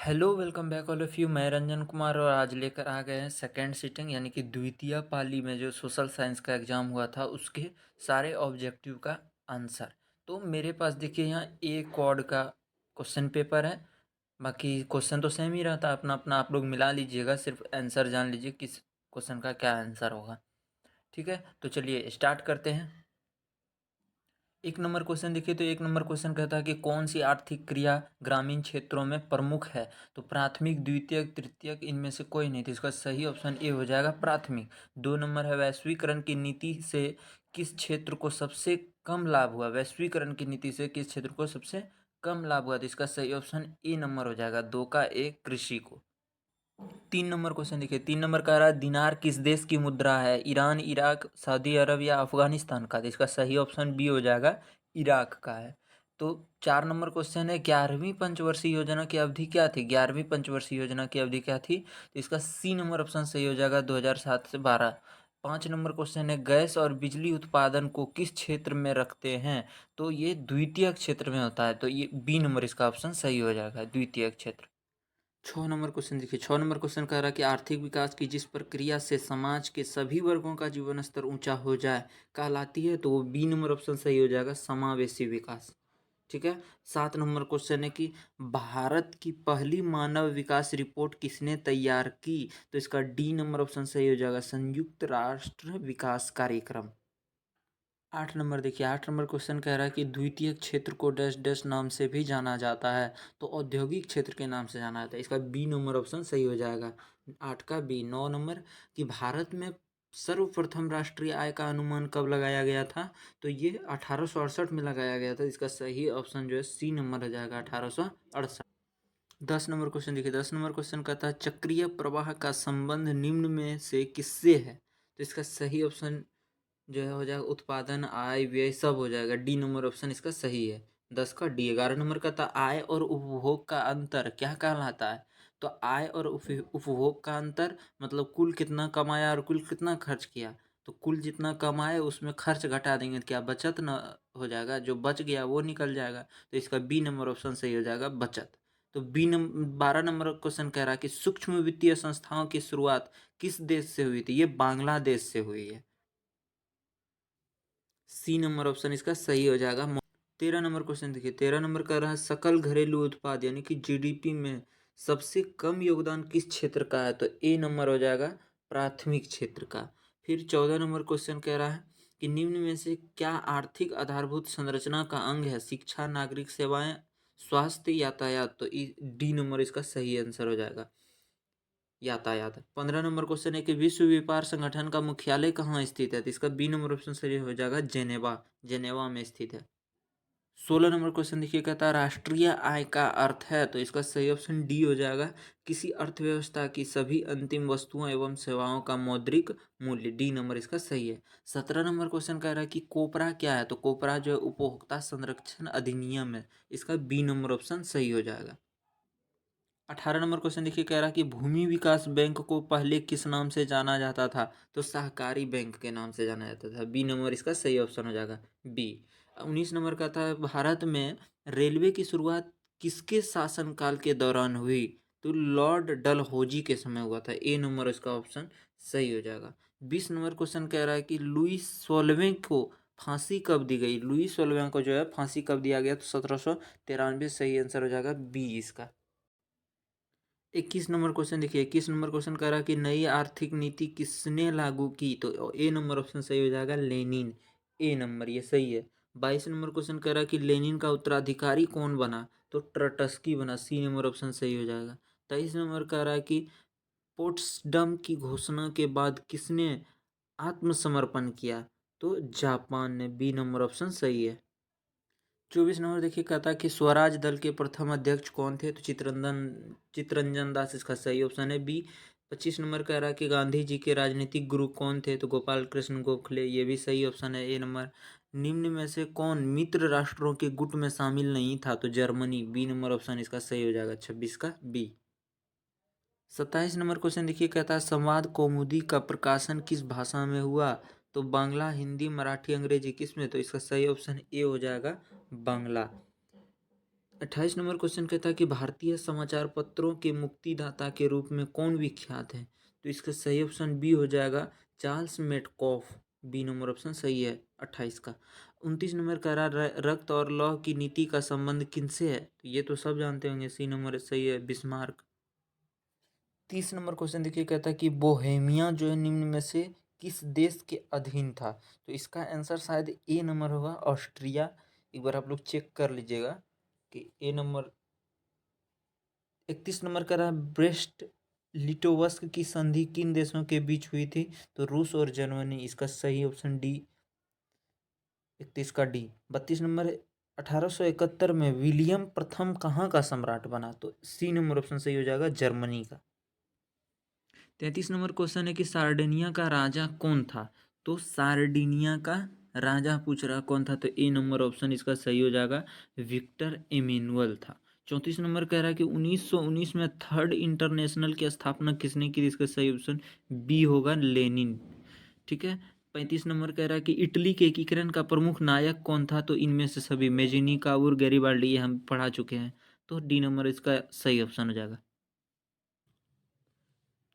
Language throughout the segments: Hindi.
Hello welcome back all of you. मैं रंजन कुमार और आज लेकर आ गए हैं सेकेंड सीटिंग यानी कि द्वितीय पाली में जो सोशल साइंस का एग्ज़ाम हुआ था उसके सारे ऑब्जेक्टिव का आंसर। तो मेरे पास देखिए यहाँ ए क्वाड का क्वेश्चन पेपर है। बाकी क्वेश्चन तो सेम ही रहता है, अपना अपना आप लोग मिला लीजिएगा, सिर्फ आंसर जान लीजिए किस क्वेश्चन का क्या आंसर होगा। ठीक है, तो चलिए स्टार्ट करते हैं। एक नंबर क्वेश्चन देखिए, तो एक नंबर क्वेश्चन कहता है कि कौन सी आर्थिक क्रिया ग्रामीण क्षेत्रों में प्रमुख है। तो प्राथमिक, द्वितीयक, तृतीयक, इनमें से कोई नहीं। तो इसका सही ऑप्शन ए हो जाएगा प्राथमिक। दो नंबर है वैश्वीकरण की नीति से किस क्षेत्र को सबसे कम लाभ हुआ। वैश्वीकरण की नीति से किस क्षेत्र को सबसे कम लाभ हुआ। तो इसका सही ऑप्शन ए नंबर हो जाएगा, दो का ए, कृषि को। तीन नंबर क्वेश्चन देखिए, तीन नंबर कह रहा है दिनार किस देश की मुद्रा है। ईरान, इराक, सऊदी अरब या अफगानिस्तान का। तो इसका सही ऑप्शन बी हो जाएगा, इराक का है। तो चार नंबर क्वेश्चन है 11वीं पंचवर्षीय योजना की अवधि क्या थी। 11वीं पंचवर्षीय योजना की अवधि क्या थी। तो इसका सी नंबर ऑप्शन सही हो जाएगा, 2007 से 12। पाँच नंबर क्वेश्चन है गैस और बिजली उत्पादन को किस क्षेत्र में रखते हैं। तो ये द्वितीय क्षेत्र में होता है, तो ये बी नंबर इसका ऑप्शन सही हो जाएगा, द्वितीय क्षेत्र। छः नंबर क्वेश्चन देखिए, छः नंबर क्वेश्चन कह रहा है कि आर्थिक विकास की जिस प्रक्रिया से समाज के सभी वर्गों का जीवन स्तर ऊंचा हो जाए कहलाती है। तो वो बी नंबर ऑप्शन सही हो जाएगा, समावेशी विकास। ठीक है। सात नंबर क्वेश्चन है कि भारत की पहली मानव विकास रिपोर्ट किसने तैयार की। तो इसका डी नंबर ऑप्शन सही हो जाएगा, संयुक्त राष्ट्र विकास कार्यक्रम। आठ नंबर देखिए, आठ नंबर क्वेश्चन कह रहा है कि द्वितीय क्षेत्र को डैश डैश नाम से भी जाना जाता है। तो औद्योगिक क्षेत्र के नाम से जाना जाता है। इसका बी नंबर ऑप्शन सही हो जाएगा, आठ का बी। नौ नंबर कि भारत में सर्वप्रथम राष्ट्रीय आय का अनुमान कब लगाया गया था। तो ये 1868 में लगाया गया था। इसका सही ऑप्शन जो है सी नंबर हो जाएगा, 1868। दस नंबर क्वेश्चन देखिए, दस नंबर क्वेश्चन कहता है चक्रीय प्रवाह का संबंध निम्न में से किससे है। तो इसका सही ऑप्शन जो है हो जाएगा उत्पादन, आय, व्यय, सब हो जाएगा। डी नंबर ऑप्शन इसका सही है, 10 का डी। 11 नंबर का था आय और उपभोग का अंतर क्या कहलाता है। तो आय और उपभोग का अंतर मतलब कुल कितना कमाया और कुल कितना खर्च किया। तो कुल जितना कमाए उसमें खर्च घटा देंगे तो क्या बचत न हो जाएगा, जो बच गया वो निकल जाएगा। तो इसका बी नंबर ऑप्शन सही हो जाएगा, बचत। तो बी नंबर 12 नंबर क्वेश्चन कह रहा है कि सूक्ष्म वित्तीय संस्थाओं की शुरुआत किस देश से हुई थी। ये बांग्लादेश से हुई है। सी नंबर ऑप्शन इसका सही हो जाएगा। 13 नंबर क्वेश्चन देखिए, 13 नंबर का रहा सकल घरेलू उत्पाद यानी कि जीडीपी में सबसे कम योगदान किस क्षेत्र का है। तो ए नंबर हो जाएगा, प्राथमिक क्षेत्र का। फिर 14 नंबर क्वेश्चन कह रहा है कि निम्न में से क्या आर्थिक आधारभूत संरचना का अंग है। शिक्षा, नागरिक सेवाएं, स्वास्थ्य, यातायात। तो डी नंबर इसका सही आंसर हो जाएगा, यातायात। 15 नंबर क्वेश्चन है कि विश्व व्यापार संगठन का मुख्यालय कहाँ स्थित है। तो इसका बी नंबर ऑप्शन सही हो जाएगा, जेनेवा, जेनेवा में स्थित है। 16 नंबर क्वेश्चन देखिए, कहता है राष्ट्रीय आय का अर्थ है। तो इसका सही ऑप्शन डी हो जाएगा, किसी अर्थव्यवस्था की सभी अंतिम वस्तुओं एवं सेवाओं का मौद्रिक मूल्य। डी नंबर इसका सही है। 17 नंबर क्वेश्चन कह रहा है कि कोपरा क्या है। तो कोपरा जो है उपभोक्ता संरक्षण अधिनियम है। इसका बी नंबर ऑप्शन सही हो जाएगा। 18 नंबर क्वेश्चन देखिए, कह रहा है कि भूमि विकास बैंक को पहले किस नाम से जाना जाता था। तो सहकारी बैंक के नाम से जाना जाता था। बी नंबर इसका सही ऑप्शन हो जाएगा, बी। 19 नंबर का था भारत में रेलवे की शुरुआत किसके शासनकाल के दौरान हुई। तो लॉर्ड डलहौजी के समय हुआ था। ए नंबर इसका ऑप्शन सही हो जाएगा। 20 नंबर क्वेश्चन कह रहा है कि लुईस 16वें को फांसी कब दी गई। लुईस 16वें को जो है फांसी कब दिया गया। तो 1793। सही आंसर हो जाएगा बी इसका। 21 नंबर क्वेश्चन देखिए, 21 नंबर क्वेश्चन कह रहा है कि नई आर्थिक नीति किसने लागू की। तो ए नंबर ऑप्शन सही हो जाएगा, लेनिन। ए नंबर ये सही है। 22 नंबर क्वेश्चन कह रहा है कि लेनिन का उत्तराधिकारी कौन बना। तो ट्रटस्की बना। सी नंबर ऑप्शन सही हो जाएगा। 23 नंबर कह रहा है कि पोट्सडम की घोषणा के बाद किसने आत्मसमर्पण किया। तो जापान ने। बी नंबर ऑप्शन सही है। 24 नंबर देखिए, कहता है कि स्वराज दल के प्रथम अध्यक्ष कौन थे। तो चितरंजन दास इसका सही ऑप्शन है, बी। 25 नंबर कह रहा है कि गांधी जी के राजनीतिक गुरु कौन थे। तो गोपाल कृष्ण गोखले, ये भी सही ऑप्शन है, ए नंबर। निम्न में से कौन मित्र राष्ट्रों के गुट में शामिल नहीं था। तो जर्मनी। बी नंबर ऑप्शन इसका सही हो जाएगा, 26 का बी। 27 नंबर क्वेश्चन देखिए, कहता है संवाद कौमुदी का प्रकाशन किस भाषा में हुआ। तो बांग्ला, हिंदी, मराठी, अंग्रेजी, किस में। तो इसका सही ऑप्शन ए हो जाएगा, बांग्ला। 28 नंबर क्वेश्चन कहता है कि भारतीय समाचार पत्रों के मुक्तिदाता के रूप में कौन विख्यात है? तो इसका सही ऑप्शन बी हो जाएगा, Charles Metcalfe. B number option सही है 28 का। 29 नंबर कह रहा रक्त और लौह की नीति का संबंध किनसे है? तो ये तो सब जानते होंगे, सी नंबर सही है, बिस्मार्क। 30 नंबर क्वेश्चन देखिए, कहता है कि बोहेमिया जो है निम्न में से किस देश के अधीन था? तो इसका आंसर शायद ए नंबर होगा, ऑस्ट्रिया। एक बार आप लोग चेक कर लीजिएगा कि ए नंबर। 31 नंबर का रहा, ब्रेस्ट लिटोवस्क की संधि किन देशों के बीच हुई थी? तो रूस और जर्मनी। इसका सही ऑप्शन डी, 31 का डी। 32 नंबर, 1871 में विलियम प्रथम कहाँ का सम्राट बना? तो सी नंबर ऑप्शन सही हो जाएगा, जर्मनी का। 33 नंबर क्वेश्चन है कि सार्डिनिया का राजा कौन था? तो सार्डिनिया का राजा पूछ रहा कौन था? तो ए नंबर ऑप्शन इसका सही हो जाएगा, विक्टर एमेनुअल था। 34 नंबर कह रहा है कि 1919 में थर्ड इंटरनेशनल की स्थापना किसने की? इसका सही ऑप्शन बी होगा, लेनिन। ठीक है। 35 नंबर कह रहा है कि इटली के एकीकरण का प्रमुख नायक कौन था? तो इनमें से सभी, मेजिनी, कावूर, गैरिबाल्डी, ये हम पढ़ा चुके हैं। तो डी नंबर इसका सही ऑप्शन हो जाएगा।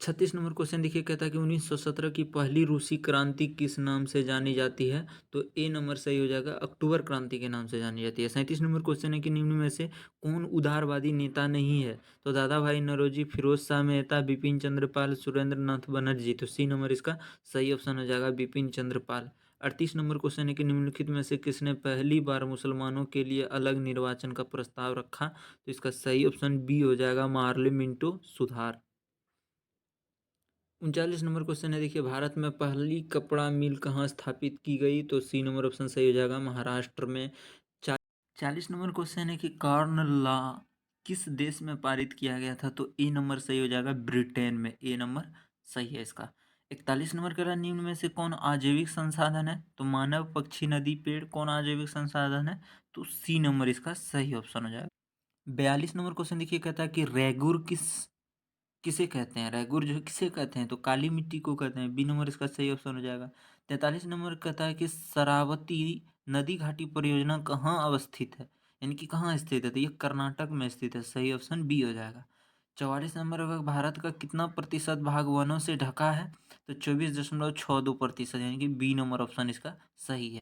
36 नंबर क्वेश्चन देखिए, कहता है कि 1917 की पहली रूसी क्रांति किस नाम से जानी जाती है? तो ए नंबर सही हो जाएगा, अक्टूबर क्रांति के नाम से जानी जाती है। 37 नंबर क्वेश्चन है कि निम्न में से कौन उदारवादी नेता नहीं है? तो दादा भाई नौरोजी, फिरोज शाह मेहता, बिपिन चंद्रपाल, सुरेंद्र नाथ बनर्जी। तो सी नंबर इसका सही ऑप्शन हो जाएगा, बिपिन चंद्रपाल। 38 नंबर क्वेश्चन है कि निम्नलिखित में से किसने पहली बार मुसलमानों के लिए अलग निर्वाचन का प्रस्ताव रखा? तो इसका सही ऑप्शन बी हो जाएगा, मार्ले मिंटो सुधार। 39 नंबर क्वेश्चन है, देखिए, भारत में पहली कपड़ा मिल कहाँ स्थापित की गई? तो सी नंबर ऑप्शन सही हो जाएगा, महाराष्ट्र में। 40 नंबर क्वेश्चन है कि कॉर्न लॉ किस देश में पारित किया गया था? तो ए नंबर सही हो जाएगा, ब्रिटेन में। ए नंबर सही है इसका। 41 नंबर कह रहा है, निम्न में से कौन आजीविक संसाधन है? तो मानव, पक्षी, नदी, पेड़, कौन आजीविक संसाधन है? तो सी नंबर इसका सही ऑप्शन हो जाएगा। 42 नंबर क्वेश्चन देखिए, कहता है कि रेगुर किसे कहते हैं? रेगुर जो किसे कहते हैं? तो काली मिट्टी को कहते हैं। बी नंबर इसका सही ऑप्शन हो जाएगा। 43 नंबर कहता है कि शरावती नदी घाटी परियोजना कहाँ अवस्थित है, यानी कि कहाँ स्थित है? तो ये कर्नाटक में स्थित है। सही ऑप्शन बी हो जाएगा। 44 नंबर होगा, भारत का कितना प्रतिशत भाग वनों से ढका है? तो 24.62%, यानी कि बी नंबर ऑप्शन इसका सही है।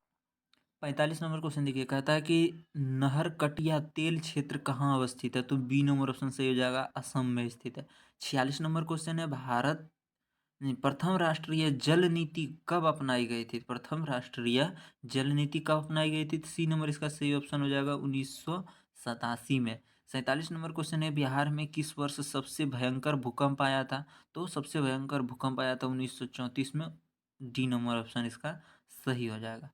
45 नंबर क्वेश्चन देखिए, कहता है कि नहरकटिया तेल क्षेत्र कहाँ अवस्थित है? तो बी नंबर ऑप्शन सही हो जाएगा, असम में स्थित है। 46 नंबर क्वेश्चन है, भारत नहीं, प्रथम राष्ट्रीय जल नीति कब अपनाई गई थी? प्रथम राष्ट्रीय जल नीति कब अपनाई गई थी? सी नंबर इसका सही ऑप्शन हो जाएगा, 1987 में। 47 नंबर क्वेश्चन है, बिहार में किस वर्ष सबसे भयंकर भूकंप आया था? तो सबसे भयंकर भूकंप आया था 1934 में। डी नंबर ऑप्शन इसका सही हो जाएगा।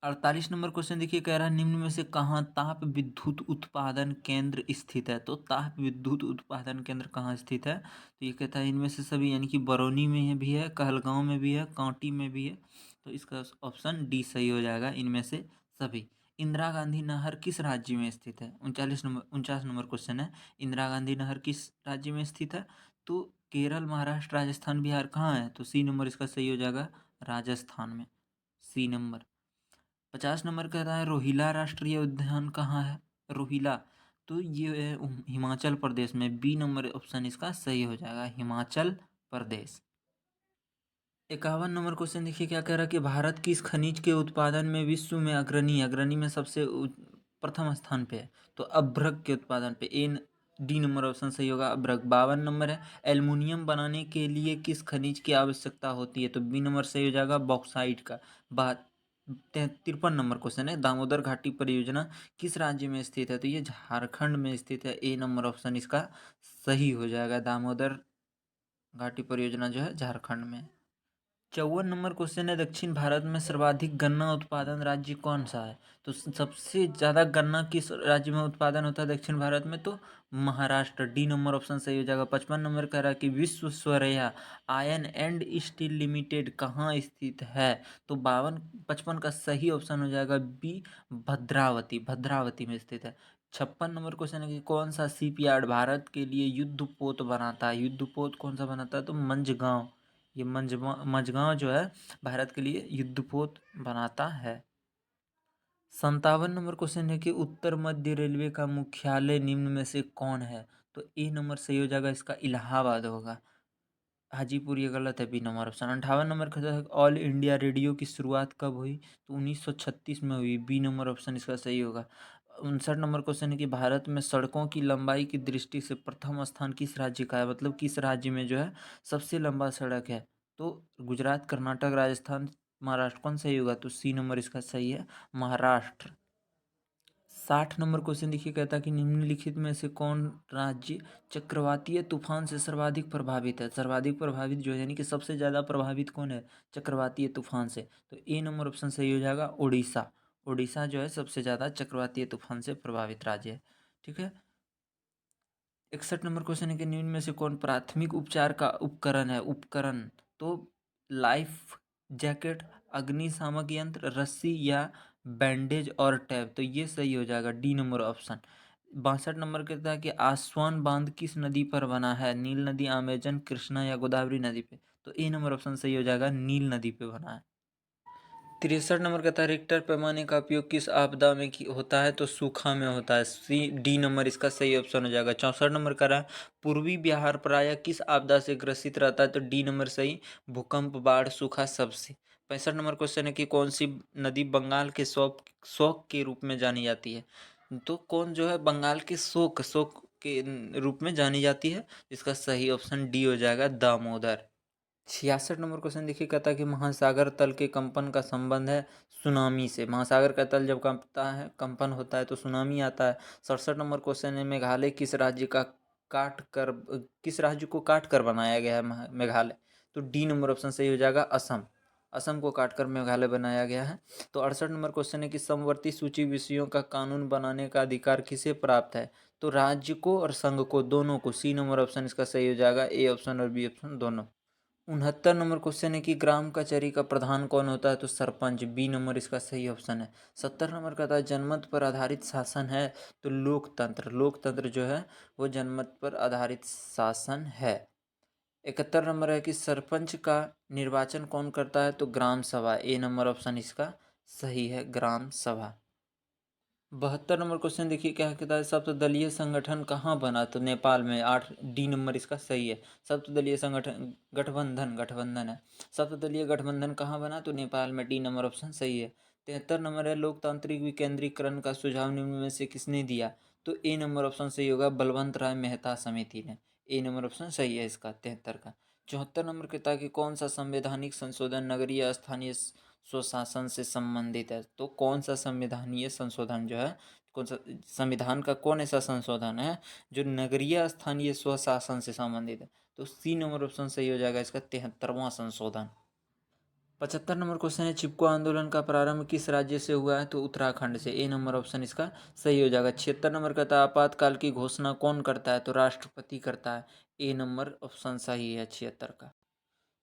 48 नंबर क्वेश्चन देखिए, कह रहा है निम्न में से कहाँ ताप विद्युत उत्पादन केंद्र स्थित है? तो ताप विद्युत उत्पादन केंद्र कहाँ स्थित है? तो ये कहता है इनमें से सभी, यानी कि बरौनी में भी है, कहलगांव में भी है, कांटी में भी है। तो इसका ऑप्शन डी सही हो जाएगा, इनमें से सभी। इंदिरा गांधी नहर किस राज्य में स्थित है? 49 नंबर क्वेश्चन है, इंदिरा गांधी नहर किस राज्य में स्थित है? तो केरल, महाराष्ट्र, राजस्थान, बिहार, कहाँ है? तो सी नंबर इसका सही हो जाएगा, राजस्थान में। सी नंबर। 50 नंबर कह रहा है, रोहिला राष्ट्रीय उद्यान कहाँ है? रोहिला, तो ये है हिमाचल प्रदेश में। बी नंबर ऑप्शन इसका सही हो जाएगा, हिमाचल प्रदेश। 51 नंबर क्वेश्चन देखिए, क्या कह रहा है कि भारत किस खनिज के उत्पादन में विश्व में अग्रणी में सबसे प्रथम स्थान पे है? तो अभ्रक के उत्पादन पे। डी नंबर ऑप्शन सही होगा, अभ्रक। 52 नंबर है, एल्युमिनियम बनाने के लिए किस खनिज की आवश्यकता होती है? तो बी नंबर सही हो जाएगा, बॉक्साइट का। बात 53 नंबर क्वेश्चन है, दामोदर घाटी परियोजना किस राज्य में स्थित है? तो ये झारखंड में स्थित है। ए नंबर ऑप्शन इसका सही हो जाएगा, दामोदर घाटी परियोजना जो है झारखंड में। 54 नंबर क्वेश्चन है, दक्षिण भारत में सर्वाधिक गन्ना उत्पादन राज्य कौन सा है? तो सबसे ज़्यादा गन्ना किस राज्य में उत्पादन होता है दक्षिण भारत में? तो महाराष्ट्र। डी नंबर ऑप्शन सही हो जाएगा। 55 नंबर कह रहा है कि विश्व स्वरया आयन एंड स्टील लिमिटेड कहाँ स्थित है? तो 55 का सही ऑप्शन हो जाएगा बी, भद्रावती। भद्रावती में स्थित है। 56 नंबर क्वेश्चन है कि कौन सा शिपयार्ड भारत के लिए युद्धपोत बनाता है? युद्धपोत कौन सा बनाता है? तो मंझगांव। ये मंझगांव जो है भारत के लिए युद्धपोत बनाता है। 57 नंबर क्वेश्चन है कि उत्तर मध्य रेलवे का मुख्यालय निम्न में से कौन है? तो ए नंबर सही हो जाएगा, इसका इलाहाबाद होगा। हाजीपुर ये गलत है, बी नंबर ऑप्शन। 58 नंबर का है ऑल इंडिया रेडियो की शुरुआत कब हुई? तो 1936 में हुई, बी नंबर ऑप्शन इसका सही होगा। 59 नंबर क्वेश्चन है कि भारत में सड़कों की लंबाई की दृष्टि से प्रथम स्थान किस राज्य का है? मतलब किस राज्य में जो है सबसे लंबा सड़क है? तो गुजरात, कर्नाटक, राजस्थान, महाराष्ट्र, कौन सही होगा? तो सी नंबर इसका सही है, महाराष्ट्र। 60 नंबर क्वेश्चन देखिए, कहता है कि निम्नलिखित में से कौन राज्य चक्रवातीय तूफान से सर्वाधिक प्रभावित है? सर्वाधिक प्रभावित जो है यानी कि सबसे ज़्यादा प्रभावित कौन है चक्रवातीय तूफान से? तो ए नंबर ऑप्शन सही हो जाएगा, उड़ीसा। उड़ीसा जो है सबसे ज़्यादा चक्रवातीय तूफान से प्रभावित राज्य है। ठीक है। 61 नंबर क्वेश्चन है कि निम्न में से कौन प्राथमिक उपचार का उपकरण है? उपकरण तो लाइफ जैकेट, अग्निशामक यंत्र, रस्सी या बैंडेज और टैब। तो ये सही हो जाएगा, डी नंबर ऑप्शन। 62 नंबर कहता है कि आस्वान बांध किस नदी पर बना है? नील नदी, अमेजन, कृष्णा या गोदावरी नदी पे? तो ए नंबर ऑप्शन सही हो जाएगा, नील नदी पे बना है। 63 नंबर का था रिक्टर पैमाने का उपयोग किस आपदा में होता है? तो सूखा में होता है, सी डी नंबर इसका सही ऑप्शन हो जाएगा। 64 नंबर का रहा पूर्वी बिहार प्रायः किस आपदा से ग्रसित रहता है? तो डी नंबर सही, भूकंप, बाढ़, सूखा, सबसे। 65 नंबर क्वेश्चन है कि कौन सी नदी बंगाल के शोक के रूप में जानी जाती है? तो कौन जो है बंगाल के शोक शोक के रूप में जानी जाती है? इसका सही ऑप्शन डी हो जाएगा, दामोदर। 66 नंबर क्वेश्चन देखिए, कहता है कि महासागर तल के कंपन का संबंध है सुनामी से। महासागर का तल जब कंपता है, कंपन होता है तो सुनामी आता है। 67 नंबर क्वेश्चन है मेघालय किस राज्य को काट कर बनाया गया है मेघालय? तो डी नंबर ऑप्शन सही हो जाएगा, असम। असम को काटकर मेघालय बनाया गया है। तो 68 नंबर क्वेश्चन है कि समवर्ती सूची विषयों का कानून बनाने का अधिकार किसे प्राप्त है? तो राज्य को और संघ को, दोनों को। सी नंबर ऑप्शन इसका सही हो जाएगा, ए ऑप्शन और बी ऑप्शन दोनों। 69 नंबर क्वेश्चन है कि ग्राम कचहरी का प्रधान कौन होता है? तो सरपंच, बी नंबर इसका सही ऑप्शन है। 70 नंबर का था जनमत पर आधारित शासन है? तो लोकतंत्र। लोकतंत्र जो है वो जनमत पर आधारित शासन है। 71 नंबर है कि सरपंच का निर्वाचन कौन करता है? तो ग्राम सभा, ए नंबर ऑप्शन इसका सही है, ग्राम सभा। 72 नंबर क्वेश्चन देखिए, क्या कहता है सप्तदलीय संगठन कहाँ बना? तो नेपाल में, 8 डी नंबर इसका सही है। सप्तदलीय संगठन गठबंधन गठबंधन है। सप्तदलीय गठबंधन कहाँ बना? तो नेपाल में, डी नंबर ऑप्शन सही है। 73 नंबर है लोकतांत्रिक विकेंद्रीकरण का सुझाव निम्न में से किसने दिया? तो ए नंबर ऑप्शन सही होगा, बलवंत राय मेहता समिति ने। ए नंबर ऑप्शन सही है इसका, 73 का। 74 नंबर कहता है कि कौन सा संवैधानिक संशोधन नगरीय स्थानीय स्वशासन से संबंधित है? तो कौन सा संविधानीय संशोधन जो है, कौन सा संविधान का कौन ऐसा संशोधन है जो नगरीय स्थानीय स्वशासन से संबंधित है? तो सी नंबर ऑप्शन सही हो जाएगा इसका, 73वां संशोधन। 75 नंबर क्वेश्चन है चिपको आंदोलन का प्रारंभ किस राज्य से हुआ है? तो उत्तराखंड से। ए नंबर ऑप्शन इसका सही हो जाएगा। 76 नंबर का था आपातकाल की घोषणा कौन करता है? तो राष्ट्रपति करता है। ए नंबर ऑप्शन सही है, 76 का।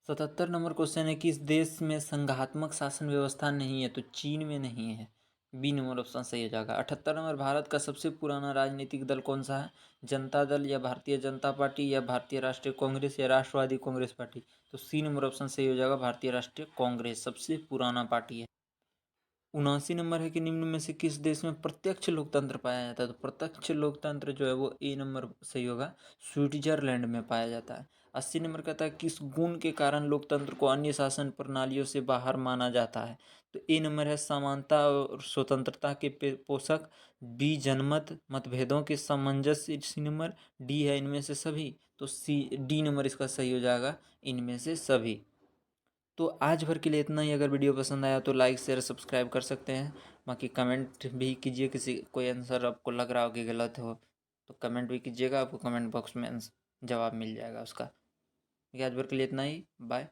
77 नंबर क्वेश्चन है किस देश में संघात्मक शासन व्यवस्था नहीं है? तो चीन में नहीं है, बी नंबर ऑप्शन सही हो जाएगा। 78 नंबर भारत का सबसे पुराना राजनीतिक दल कौन सा है? जनता दल या भारतीय जनता पार्टी या भारतीय राष्ट्रीय कांग्रेस या राष्ट्रवादी कांग्रेस पार्टी? तो सी नंबर ऑप्शन सही हो जाएगा, भारतीय राष्ट्रीय कांग्रेस सबसे पुराना पार्टी है। 79 नंबर है कि निम्न में से किस देश में प्रत्यक्ष लोकतंत्र पाया जाता है? तो प्रत्यक्ष लोकतंत्र जो है वो ए नंबर सही होगा, स्विट्जरलैंड में पाया जाता है। 80 नंबर कहता है किस गुण के कारण लोकतंत्र को अन्य शासन प्रणालियों से बाहर माना जाता है? तो ए नंबर है समानता और स्वतंत्रता के पोषक, बी जनमत, मतभेदों के सामंजस्य, सी नंबर डी है इनमें से सभी। तो सी डी नंबर इसका सही हो जाएगा, इनमें से सभी। तो आज भर के लिए इतना ही। अगर वीडियो पसंद आया तो लाइक शेयर सब्सक्राइब कर सकते हैं। बाकी कमेंट भी कीजिए, किसी कोई आंसर आपको लग रहा हो कि गलत हो तो कमेंट भी कीजिएगा, आपको कमेंट बॉक्स में जवाब मिल जाएगा उसका। आज भर के लिए इतना ही, बाय।